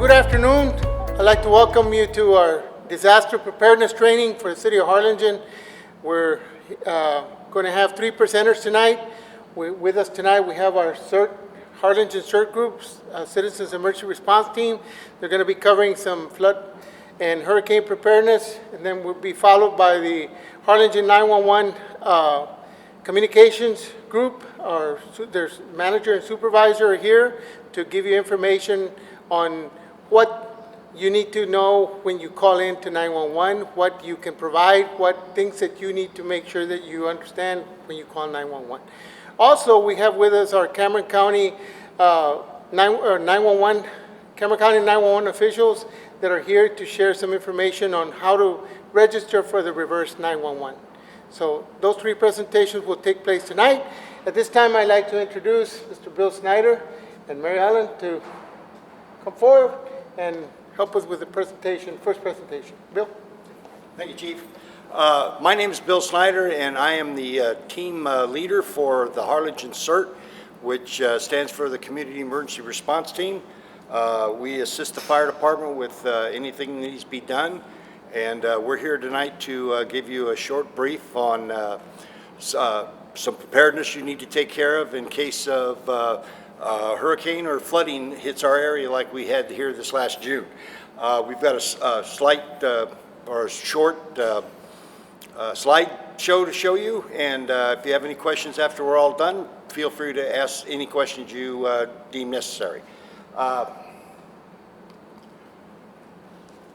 Good afternoon. I'd like to welcome you to our disaster preparedness training for the city of Harlingen. We're going to have three presenters tonight. With us tonight we have our CERT, Harlingen CERT groups, Citizens Emergency Response Team. They're going to be covering some flood and hurricane preparedness, and then we'll be followed by the Harlingen 911 communications group. Their manager and supervisor are here to give you information on what you need to know when you call in to 911, what you can provide, what things that you need to make sure that you understand when you call 911. Also, we have with us our Cameron County 911 officials that are here to share some information on how to register for the reverse 911. So those three presentations will take place tonight. At this time, I'd like to introduce Mr. Bill Snyder and Mary Ellen to come forward and help us with the presentation, first presentation. Bill? Thank you, Chief. My name is Bill Snyder, and I am the team leader for the Harlingen CERT, which stands for the Community Emergency Response Team. We assist the fire department with anything that needs to be done, and we're here tonight to give you a short brief on some preparedness you need to take care of in case of hurricane or flooding hits our area like we had here this last June. We've got a slight or a short slide show to show you, and if you have any questions after we're all done, feel free to ask any questions you deem necessary.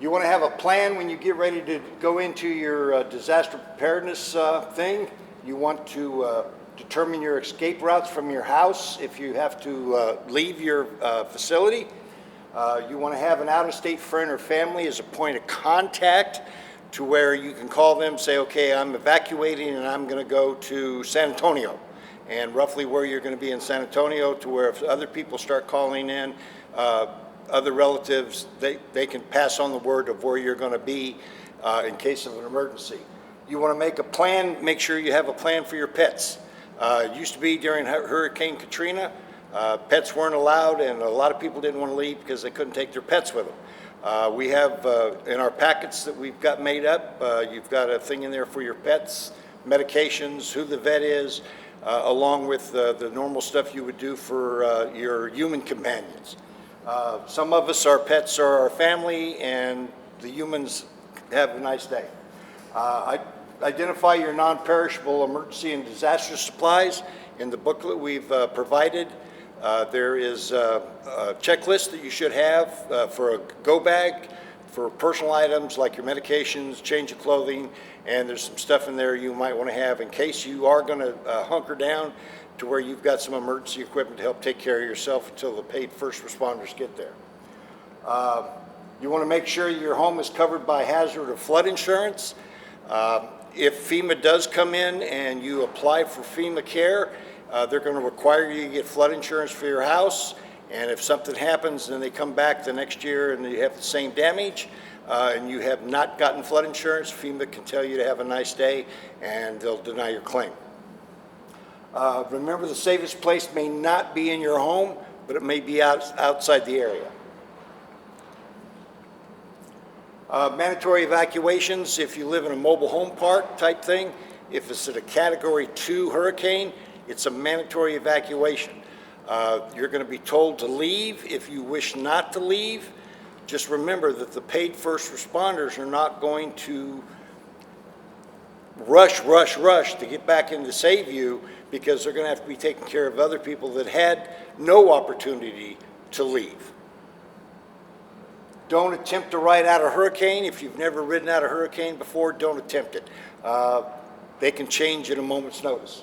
You want to have a plan when you get ready to go into your disaster preparedness thing. You want to determine your escape routes from your house if you have to leave your facility. You want to have an out-of-state friend or family as a point of contact to where you can call them, say, okay, I'm evacuating and I'm going to go to San Antonio, and roughly where you're going to be in San Antonio, to where if other people start calling in, other relatives, they can pass on the word of where you're going to be in case of an emergency. You want to make a plan, make sure you have a plan for your pets. It used to be during Hurricane Katrina, pets weren't allowed, and a lot of people didn't want to leave because they couldn't take their pets with them. We have in our packets that we've got made up, you've got a thing in there for your pets, medications, who the vet is, along with the normal stuff you would do for your human companions. Some of us, our pets are our family, and the humans have a nice day. Identify your non-perishable emergency and disaster supplies. In the booklet we've provided, there is a checklist that you should have for a go bag for personal items like your medications, change of clothing, and there's some stuff in there you might want to have in case you are going to hunker down to where you've got some emergency equipment to help take care of yourself until the paid first responders get there. You want to make sure your home is covered by hazard or flood insurance. If FEMA does come in and you apply for FEMA care, they're going to require you to get flood insurance for your house, and if something happens and they come back the next year and you have the same damage and you have not gotten flood insurance, FEMA can tell you to have a nice day and they'll deny your claim. Remember, the safest place may not be in your home, but it may be outside the area. Mandatory evacuations if you live in a mobile home park type thing. If it's at a Category 2 hurricane, it's a mandatory evacuation. You're going to be told to leave if you wish not to leave. Just remember that the paid first responders are not going to rush to get back in to save you, because they're going to have to be taking care of other people that had no opportunity to leave. Don't attempt to ride out a hurricane. If you've never ridden out a hurricane before, don't attempt it. They can change at a moment's notice.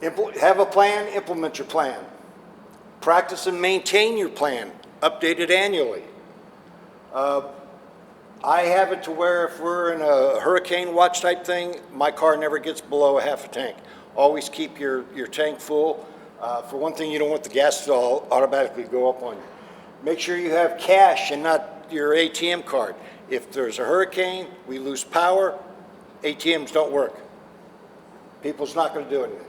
Have a plan, implement your plan. Practice and maintain your plan, update it annually. I have it to where if we're in a hurricane watch type thing, my car never gets below a half a tank. Always keep your tank full. For one thing, you don't want the gas to automatically go up on you. Make sure you have cash and not your ATM card. If there's a hurricane, we lose power, ATMs don't work. People's not going to do anything.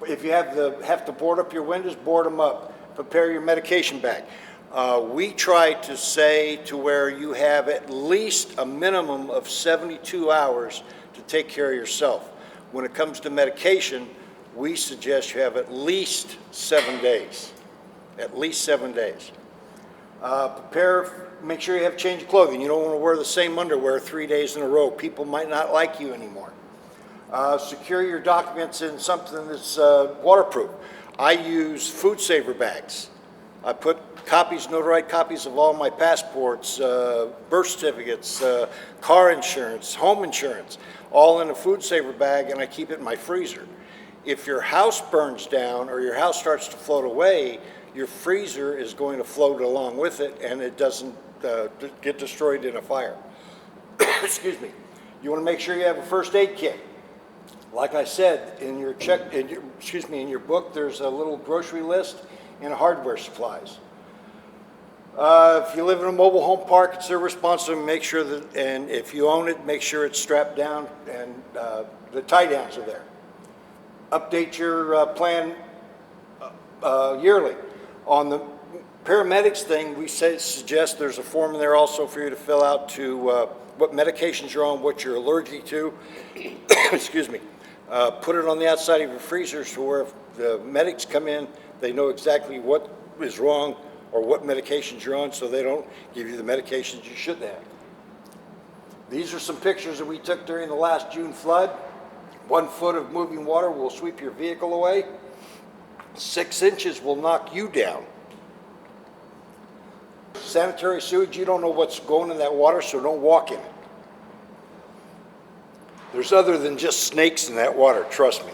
If you have to board up your windows, board them up. prepare your medication bag. We try to say to where you have at least a minimum of 72 hours to take care of yourself. When it comes to medication, we suggest you have at least 7 days. At least 7 days. Make sure you have change of clothing. You don't want to wear the same underwear 3 days in a row. People might not like you anymore. Secure your documents in something that's waterproof. I use food saver bags. I put notarized copies of all my passports, birth certificates, car insurance, home insurance, all in a food saver bag, and I keep it in my freezer. If your house burns down or your house starts to float away, your freezer is going to float along with it, and it doesn't get destroyed in a fire. Excuse me. You want to make sure you have a first aid kit. Like I said, in your book, there's a little grocery list and hardware supplies. If you live in a mobile home park, it's their responsibility to make sure that, and if you own it, make sure it's strapped down and the tie downs are there. Update your plan yearly. On the paramedics thing, we suggest there's a form in there also for you to fill out to what medications you're on, what you're allergic to. Excuse me. Put it on the outside of your freezers to where if the medics come in, they know exactly what is wrong or what medications you're on, so they don't give you the medications you shouldn't have. These are some pictures that we took during the last June flood. 1 foot of moving water will sweep your vehicle away. 6 inches will knock you down. Sanitary sewage, you don't know what's going in that water, so don't walk in it. There's other than just snakes in that water, trust me.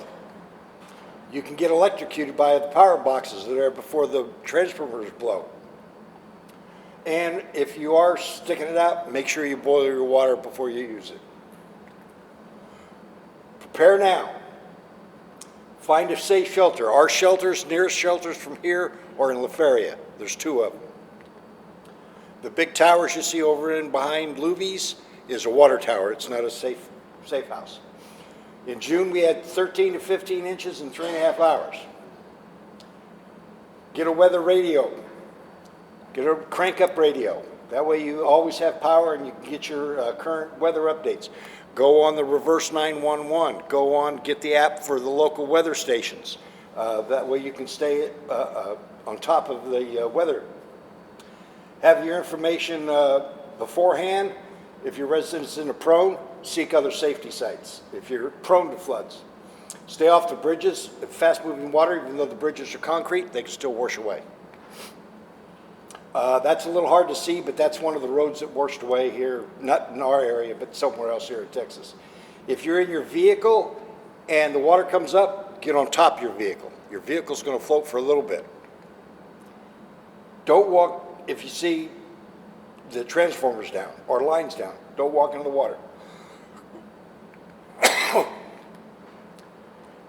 You can get electrocuted by the power boxes that are there before the transformers blow. And if you are sticking it out, make sure you boil your water before you use it. Prepare now. Find a safe shelter. Our shelters, nearest shelters from here, are in La Feria. There's 2 of them. The big towers you see over and behind Luby's is a water tower. It's not a safe house. In June, we had 13 to 15 inches in 3.5 hours. Get a weather radio. Get a crank-up radio. That way you always have power and you can get your current weather updates. Go on the reverse 911. Go on, get the app for the local weather stations. That way you can stay on top of the weather. Have your information beforehand. If your residence is prone, seek other safety sites. If you're prone to floods, stay off the bridges. Fast-moving water, even though the bridges are concrete, they can still wash away. That's a little hard to see, but that's one of the roads that washed away here, not in our area, but somewhere else here in Texas. If you're in your vehicle and the water comes up, get on top of your vehicle. Your vehicle's going to float for a little bit. Don't walk, if you see the transformers down or lines down, don't walk into the water.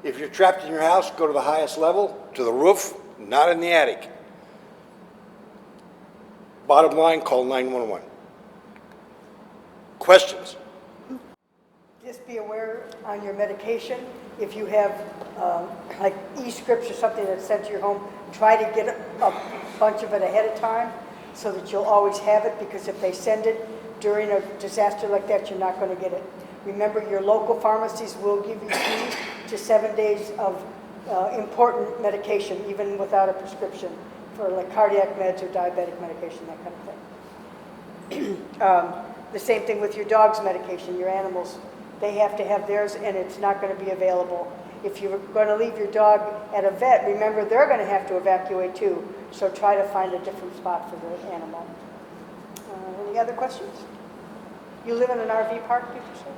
If you're trapped in your house, go to the highest level, to the roof, not in the attic. Bottom line, call 911. Questions? Just be aware on your medication. If you have like e-scripts or something that's sent to your home, try to get a bunch of it ahead of time so that you'll always have it, because if they send it during a disaster like that, you're not going to get it. Remember, your local pharmacies will give you 3 to 7 days of important medication, even without a prescription, for like cardiac meds or diabetic medication, that kind of thing. The same thing with your dog's medication, your animals. They have to have theirs, and it's not going to be available. If you're going to leave your dog at a vet, remember they're going to have to evacuate too, so try to find a different spot for the animal. Any other questions? You live in an RV park, did you say?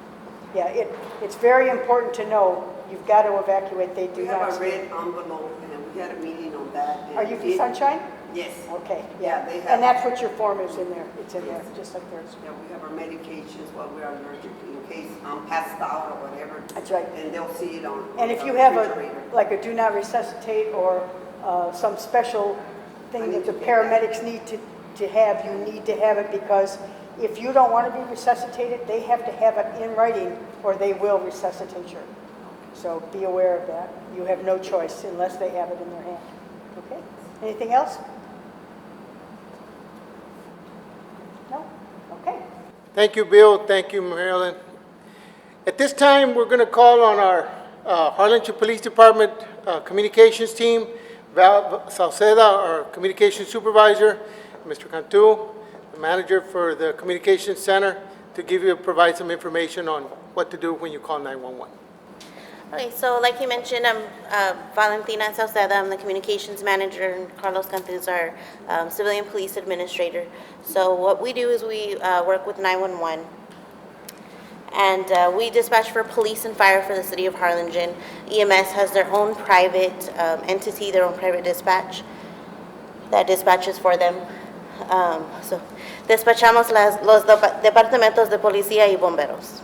Yeah, it's very important to know you've got to evacuate. They do not. We have a red envelope, and we had a meeting on that. Are you from Sunshine? Yes. Okay, Yeah, yeah. they have. And that's what your form is in there. It's in there, just like theirs. Yeah, we have our medications while we're allergic in case I'm passed out or whatever. That's right. And they'll see it on. And if the you have refrigerator. like a do not resuscitate or some special thing that the paramedics need to have, you need to have it, because if you don't want to be resuscitated, they have to have it in writing or they will resuscitate you. So be aware of that. You have no choice unless they have it in their hand. Okay? Anything else? No? Okay. Thank you, Bill. Thank you, Marilyn. At this time, we're going to call on our Harlingen Police Department communications team, Val Salceda, our communications supervisor, Mr. Cantu, the manager for the communications center, to provide some information on what to do when you call 911. Okay, so like you mentioned, I'm Valentina Sauceda. I'm the communications manager, and Carlos Cantu is our civilian police administrator. So what we do is we work with 911, and we dispatch for police and fire for the city of Harlingen. EMS has their own private entity, their own private dispatch that dispatches for them. So despachamos los departamentos de policía y bomberos.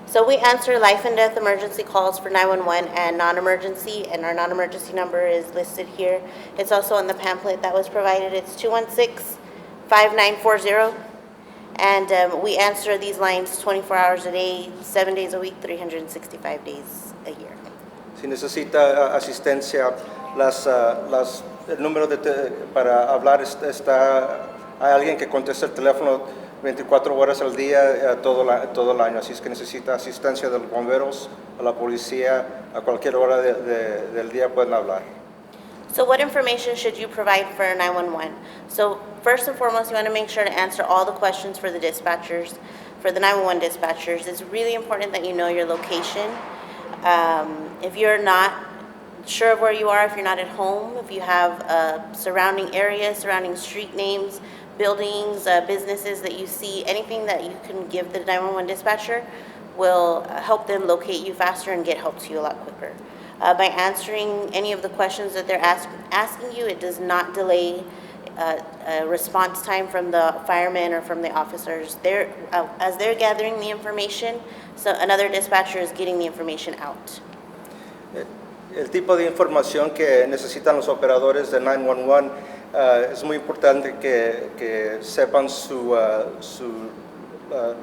So we answer life and death emergency calls for 911 and non-emergency, and our non-emergency number is listed here. It's also on the pamphlet that was provided. It's 216-5940, and we answer these lines 24 hours a day, 7 days a week, 365 days a year. Si necesita asistencia, el número para hablar hay alguien que contesta el teléfono 24 horas al día, todo el año. Así es que necesita asistencia de los bomberos, a la policía, a cualquier hora del día pueden hablar. So what information should you provide for 911? So first and foremost, you want to make sure to answer all the questions for the dispatchers, for the 911 dispatchers. It's really important that you know your location. If you're not sure of where you are, if you're not at home, if you have surrounding areas, surrounding street names, buildings, businesses that you see, anything that you can give the 911 dispatcher will help them locate you faster and get help to you a lot quicker. By answering any of the questions that they're asking you, it does not delay response time from the firemen or from the officers. As they're gathering the information, so another dispatcher is getting the information out. El tipo de información que necesitan los operadores de 911 es muy importante que sepan su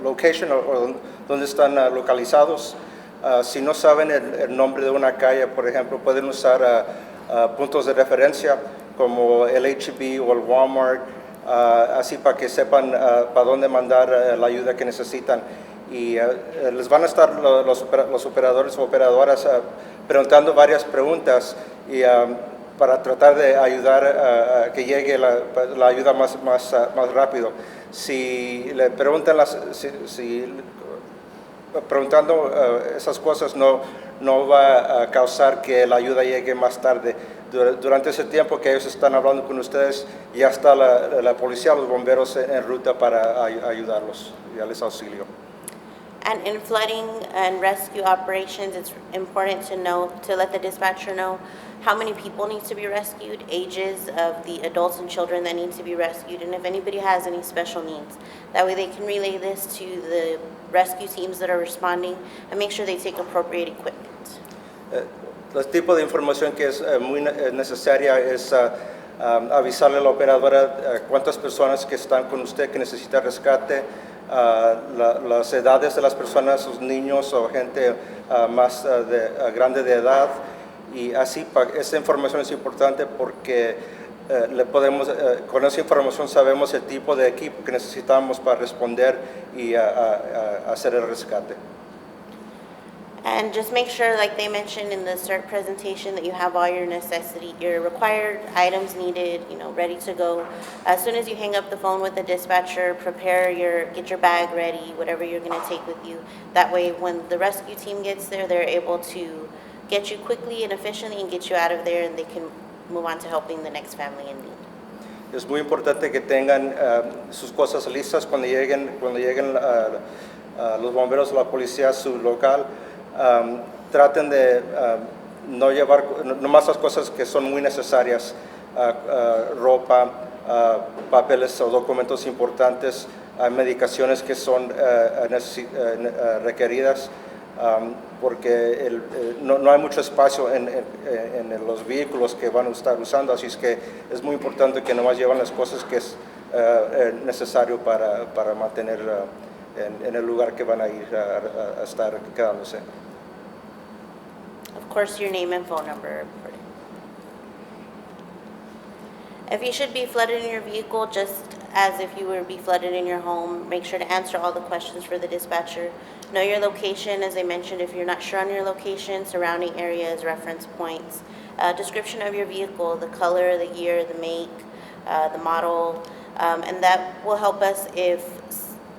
location o dónde están localizados. Si no saben el nombre de una calle, por ejemplo, pueden usar puntos de referencia como el H-E-B o el Walmart, así para que sepan para dónde mandar la ayuda que necesitan. Y les van a estar los operadores o operadoras preguntando varias preguntas y para tratar de ayudar a que llegue la ayuda más rápido. Si le preguntan preguntando esas cosas no va a causar que la ayuda llegue más tarde. Durante ese tiempo que ellos están hablando con ustedes, ya está la policía, los bomberos en ruta para ayudarlos y darles auxilio. And in flooding and rescue operations, it's important to let the dispatcher know how many people need to be rescued, ages of the adults and children that need to be rescued, and if anybody has any special needs. That way they can relay this to the rescue teams that are responding and make sure they take appropriate equipment. El tipo de información que es muy necesaria es avisarle a la operadora cuántas personas que están con usted que necesita rescate, las edades de las personas, los niños o gente más grande de edad, y así esa información es importante porque con esa información sabemos el tipo de equipo que necesitamos para responder y hacer el rescate. And just make sure, like they mentioned in the CERT presentation, that you have all your your required items needed, ready to go. As soon as you hang up the phone with the dispatcher, get your bag ready, whatever you're going to take with you. That way, when the rescue team gets there, they're able to get you quickly and efficiently and get you out of there, and they can move on to helping the next family in need. Es muy importante que tengan sus cosas listas cuando lleguen los bomberos o la policía a su local. Traten de no llevar nomás las cosas que son muy necesarias, ropa, papeles o documentos importantes, medicaciones que son requeridas, porque no hay mucho espacio en los vehículos que van a estar usando, así es que es muy importante que nomás lleven las cosas que es necesario para mantener en el lugar que van a ir a estar quedándose. Of course, your name and phone number are important. If you should be flooded in your vehicle, just as if you would be flooded in your home, make sure to answer all the questions for the dispatcher. Know your location, as I mentioned, if you're not sure on your location, surrounding areas, reference points. Description of your vehicle, the color, the year, the make, the model, and that will help us if,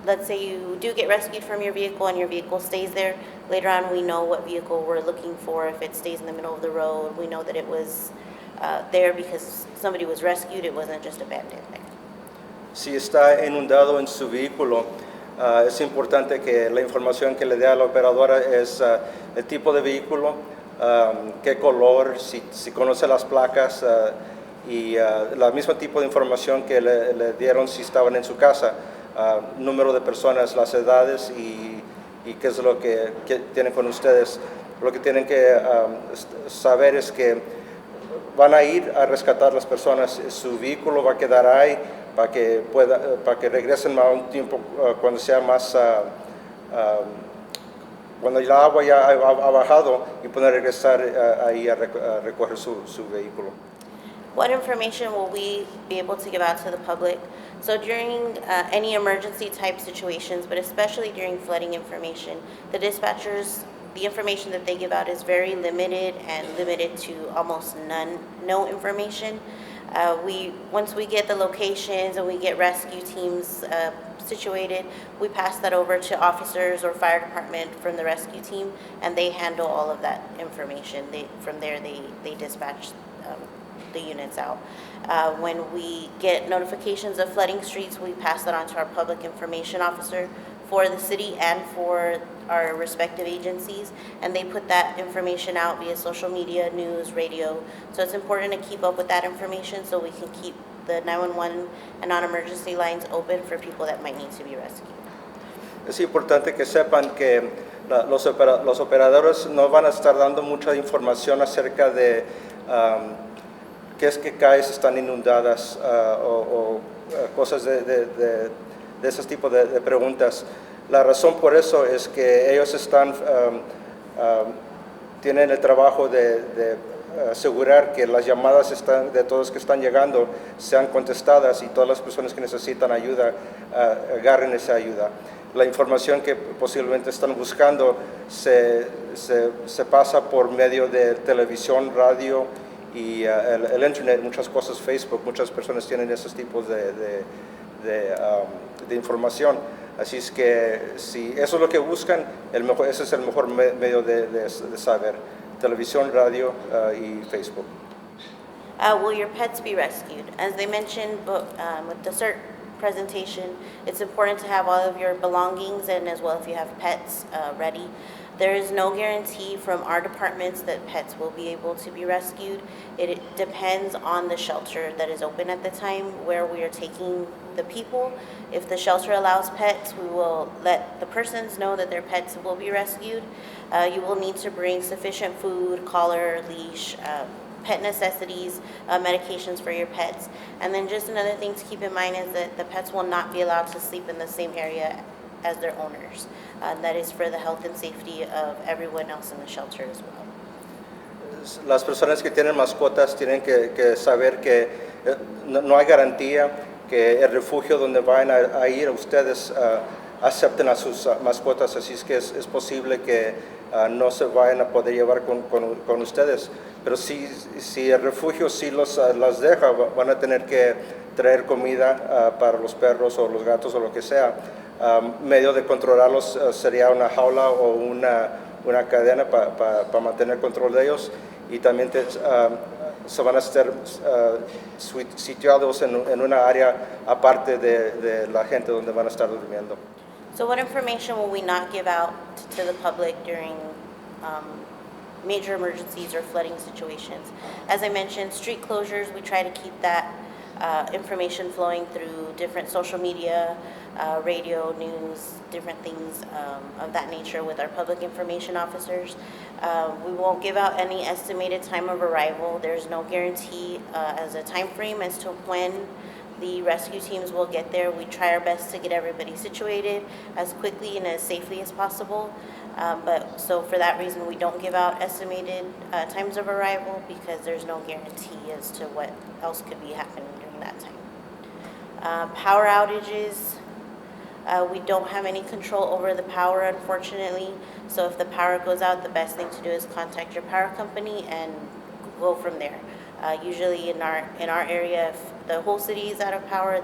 let's say you do get rescued from your vehicle and your vehicle stays there. Later on, we know what vehicle we're looking for. If it stays in the middle of the road, we know that it was there because somebody was rescued, it wasn't just abandoned there. Si está inundado en su vehículo, es importante que la información que le dé a la operadora es el tipo de vehículo, qué color, si conoce las placas y el mismo tipo de información que le dieron si estaban en su casa, número de personas, las edades y qué es lo que tienen con ustedes. Lo que tienen que saber es que van a ir a rescatar las personas, su vehículo va a quedar ahí para que regresen a un tiempo cuando sea más, cuando el agua ya ha bajado y puedan regresar ahí a recoger su vehículo. What information will we be able to give out to the public? So during any emergency type situations, but especially during flooding information, the dispatchers, the information that they give out is very limited and limited to almost no information. Once we get the locations and we get rescue teams situated, we pass that over to officers or fire department from the rescue team, and they handle all of that information. From there, they dispatch the units out. When we get notifications of flooding streets, we pass that on to our public information officer for the city and for our respective agencies, and they put that information out via social media, news, radio. So it's important to keep up with that information so we can keep the 911 and non-emergency lines open for people that might need to be rescued. Es importante que sepan que los operadores no van a estar dando mucha información acerca de qué es que calles están inundadas o cosas de esos tipos de preguntas. La razón por eso es que ellos tienen el trabajo de asegurar que las llamadas de todos que están llegando sean contestadas y todas las personas que necesitan ayuda agarren esa ayuda. La información que posiblemente están buscando se pasa por medio de televisión, radio y el internet, muchas cosas, Facebook, muchas personas tienen esos tipos de información. Así es que si eso es lo que buscan, ese es el mejor medio de saber. Televisión, radio y Facebook. Will your pets be rescued? As they mentioned with the CERT presentation, it's important to have all of your belongings and as well if you have pets ready. There is no guarantee from our departments that pets will be able to be rescued. It depends on the shelter that is open at the time where we are taking the people. If the shelter allows pets, we will let the persons know that their pets will be rescued. You will need to bring sufficient food, collar, leash, pet necessities, medications for your pets. And then just another thing to keep in mind is that the pets will not be allowed to sleep in the same area as their owners. That is for the health and safety of everyone else in the shelter as well. Las personas que tienen mascotas tienen que saber que no hay garantía que el refugio donde van a ir ustedes acepten a sus mascotas, así es que es posible que no se vayan a poder llevar con ustedes. Pero si el refugio sí las deja, van a tener que traer comida para los perros o los gatos o lo que sea. Medio de controlarlos sería una jaula o una cadena para mantener control de ellos, y también se van a estar situados en una área aparte de la gente donde van a estar durmiendo. So what information will we not give out to the public during major emergencies or flooding situations? As I mentioned, street closures, we try to keep that information flowing through different social media, radio, news, different things of that nature with our public information officers. We won't give out any estimated time of arrival. There's no guarantee as a time frame as to when the rescue teams will get there. We try our best to get everybody situated as quickly and as safely as possible. So for that reason, we don't give out estimated times of arrival because there's no guarantee as to what else could be happening during that time. Power outages, we don't have any control over the power, unfortunately. So if the power goes out, the best thing to do is contact your power company and go from there. Usually in our area, if the whole city is out of power,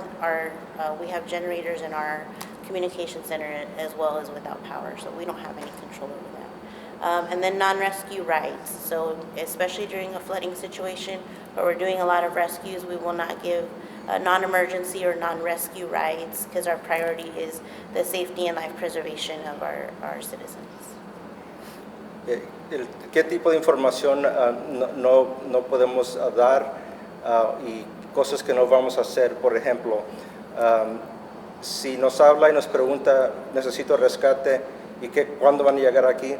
we have generators in our communication center as well as without power, so we don't have any control over that. And then non-rescue rides. So especially during a flooding situation where we're doing a lot of rescues, we will not give non-emergency or non-rescue rides because our priority is the safety and life preservation of our citizens. ¿Qué tipo de información no podemos dar y cosas que no vamos a hacer? Por ejemplo, si nos habla y nos pregunta, necesito rescate y cuándo van a llegar aquí,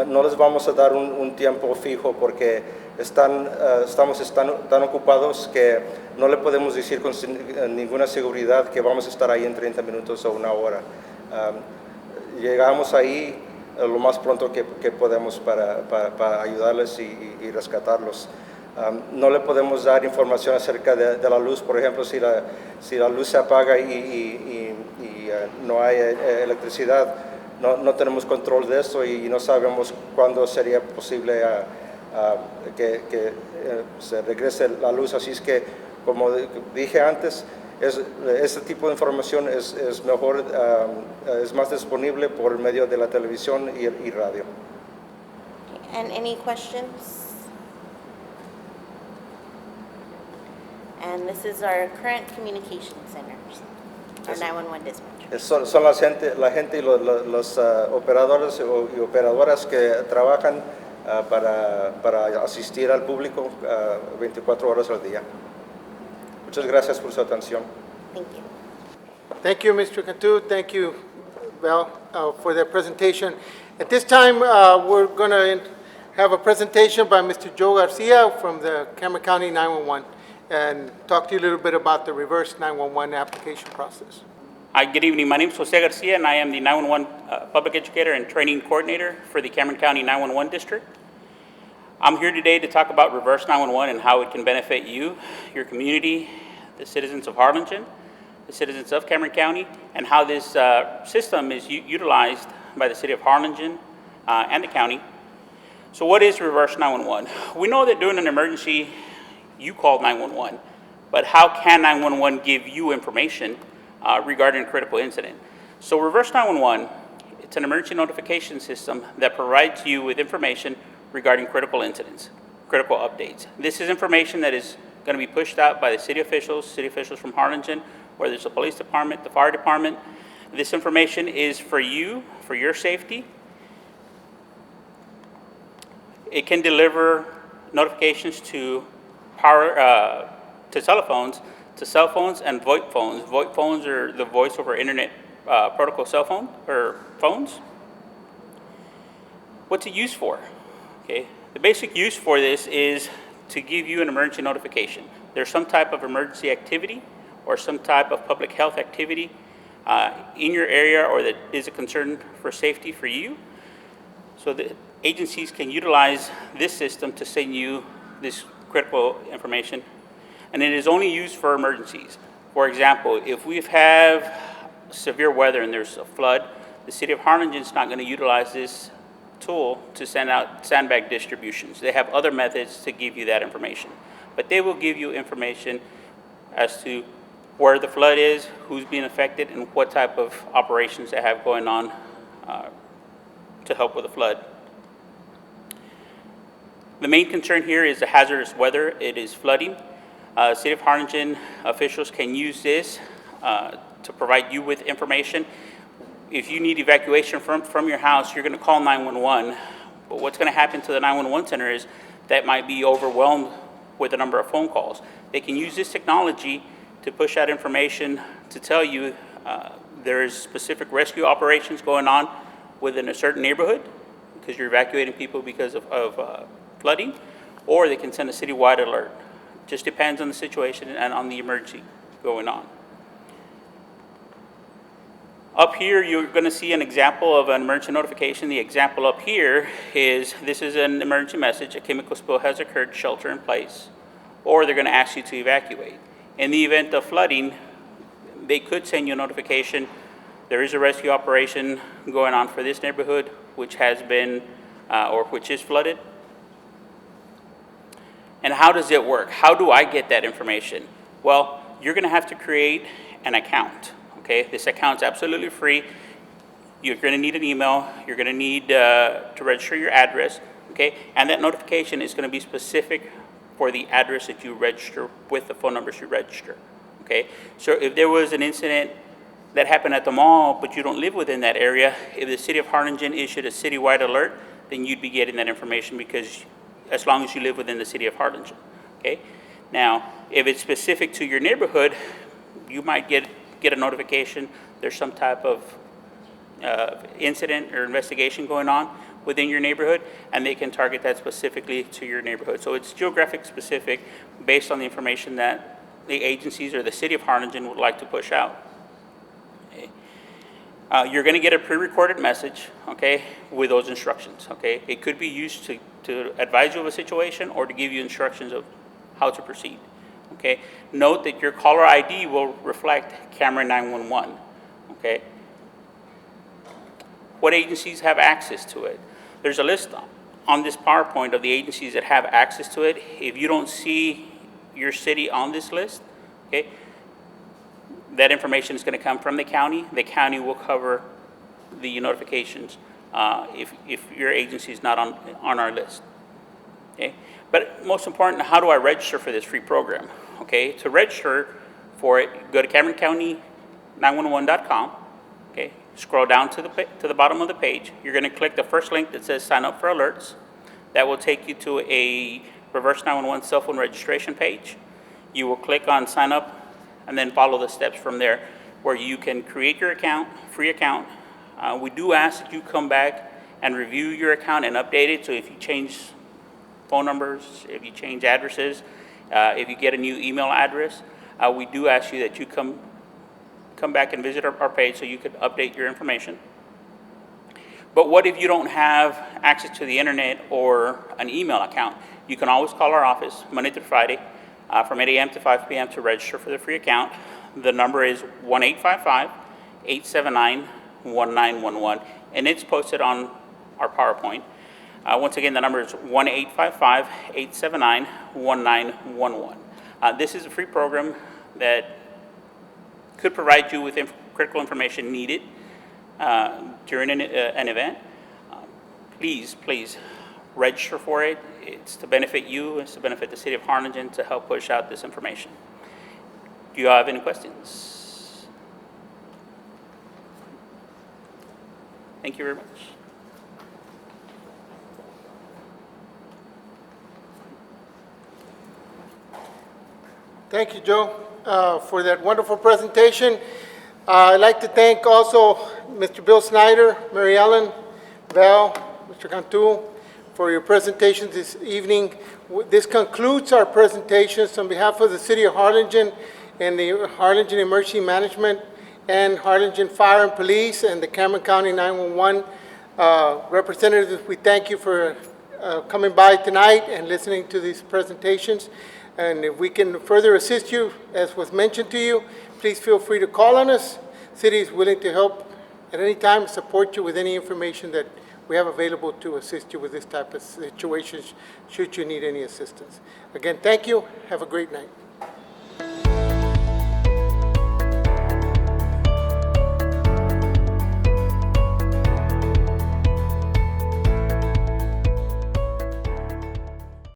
no les vamos a dar un tiempo fijo porque estamos tan ocupados que no le podemos decir con ninguna seguridad que vamos a estar ahí en 30 minutos o una hora. Llegamos ahí lo más pronto que podemos para ayudarles y rescatarlos. No le podemos dar información acerca de la luz, por ejemplo, si la luz se apaga y no hay electricidad, no tenemos control de eso y no sabemos cuándo sería posible que se regrese la luz. Así es que, como dije antes, este tipo de información es mejor, es más disponible por medio de la televisión y radio. And any questions? And this is our current communication centers, our 911 dispatcher. Son la gente y los operadores y operadoras que trabajan para asistir al público 24 horas al día. Muchas gracias por su atención. Thank you. Thank you, Mr. Cantu. Thank you, Val, for that presentation. At this time, we're going to have a presentation by Mr. Joe Garcia from the Cameron County 911 and talk to you a little bit about the reverse 911 application process. Hi, good evening. My name is Jose Garcia, and I am the 911 Public Educator and Training Coordinator for the Cameron County 911 District. I'm here today to talk about reverse 911 and how it can benefit you, your community, the citizens of Harlingen, the citizens of Cameron County, and how this system is utilized by the city of Harlingen and the county. So what is reverse 911? We know that during an emergency, you call 911, but how can 911 give you information regarding a critical incident? So reverse 911, it's an emergency notification system that provides you with information regarding critical incidents, critical updates. This is information that is going to be pushed out by the city officials from Harlingen, whether it's the police department, the fire department. This information is for you, for your safety. It can deliver notifications to telephones, to cell phones and VoIP phones. VoIP phones are the voice over internet protocol cell phone or phones. What's it used for? Okay, the basic use for this is to give you an emergency notification. There's some type of emergency activity or some type of public health activity in your area or that is a concern for safety for you. So the agencies can utilize this system to send you this critical information, and it is only used for emergencies. For example, if we have severe weather and there's a flood, the city of Harlingen is not going to utilize this tool to send out sandbag distributions. They have other methods to give you that information, but they will give you information as to where the flood is, who's being affected, and what type of operations they have going on to help with the flood. The main concern here is the hazardous weather. It is flooding. City of Harlingen officials can use this to provide you with information. If you need evacuation from your house, you're going to call 911. But what's going to happen to the 911 center is that might be overwhelmed with the number of phone calls. They can use this technology to push out information to tell you there's specific rescue operations going on within a certain neighborhood because you're evacuating people because of flooding, or they can send a citywide alert. Just depends on the situation and on the emergency going on. Up here, you're going to see an example of an emergency notification. The example up here is, this is an emergency message, a chemical spill has occurred, shelter in place, or they're going to ask you to evacuate. In the event of flooding, they could send you a notification. There is a rescue operation going on for this neighborhood, which has been, or which is flooded. And how does it work? How do I get that information? Well, you're gonna have to create an account, okay? This account's absolutely free. You're gonna need an email. You're gonna need to register your address, okay? And that notification is gonna be specific for the address that you register with the phone numbers you register, okay? So if there was an incident that happened at the mall, but you don't live within that area, if the city of Harlingen issued a citywide alert, then you'd be getting that information because as long as you live within the city of Harlingen, okay? Now, if it's specific to your neighborhood, you might get a notification there's some type of incident or investigation going on within your neighborhood, and they can target that specifically to your neighborhood. So it's geographic specific based on the information that the agencies or the city of Harlingen would like to push out. Okay. You're going to get a pre-recorded message, okay, with those instructions, okay? It could be used to advise you of a situation or to give you instructions of how to proceed, okay? Note that your caller ID will reflect camera 911, okay? What agencies have access to it? There's a list on this PowerPoint of the agencies that have access to it. If you don't see your city on this list, okay, that information is going to come from the county. The county will cover the notifications if your agency is not on our list. Okay? But most important, how do I register for this free program? Okay, to register for it, go to CameronCounty911.com. Okay, scroll down to the bottom of the page. You're going to click the first link that says sign up for alerts. That will take you to a reverse 911 cell phone registration page. You will click on sign up and then follow the steps from there where you can create your account, free account. We do ask that you come back and review your account and update it. So if you change phone numbers, if you change addresses, if you get a new email address, we do ask you that you come back and visit our page so you could update your information. But what if you don't have access to the internet or an email account? You can always call our office Monday through Friday from 8 a.m. to 5 p.m. to register for the free account. The number is 1-855-879-1911, and it's posted on our PowerPoint. Once again, the number is 1-855-879-1911. This is a free program that could provide you with critical information needed during an event. Please register for it. It's to benefit you, it's to benefit the city of Harlingen to help push out this information. Do you have any questions? Thank you very much. Thank you, Joe, for that wonderful presentation. I'd like to thank also Mr. Bill Snyder, Mary Ellen, Val, Mr. Cantu, for your presentations this evening. This concludes our presentations on behalf of the City of Harlingen and the Harlingen Emergency Management and Harlingen Fire and Police and the Cameron County 911 representatives. We thank you for coming by tonight and listening to these presentations. And if we can further assist you, as was mentioned to you, please feel free to call on us. City is willing to help at any time, support you with any information that we have available to assist you with this type of situations, should you need any assistance. Again, thank you. Have a great night.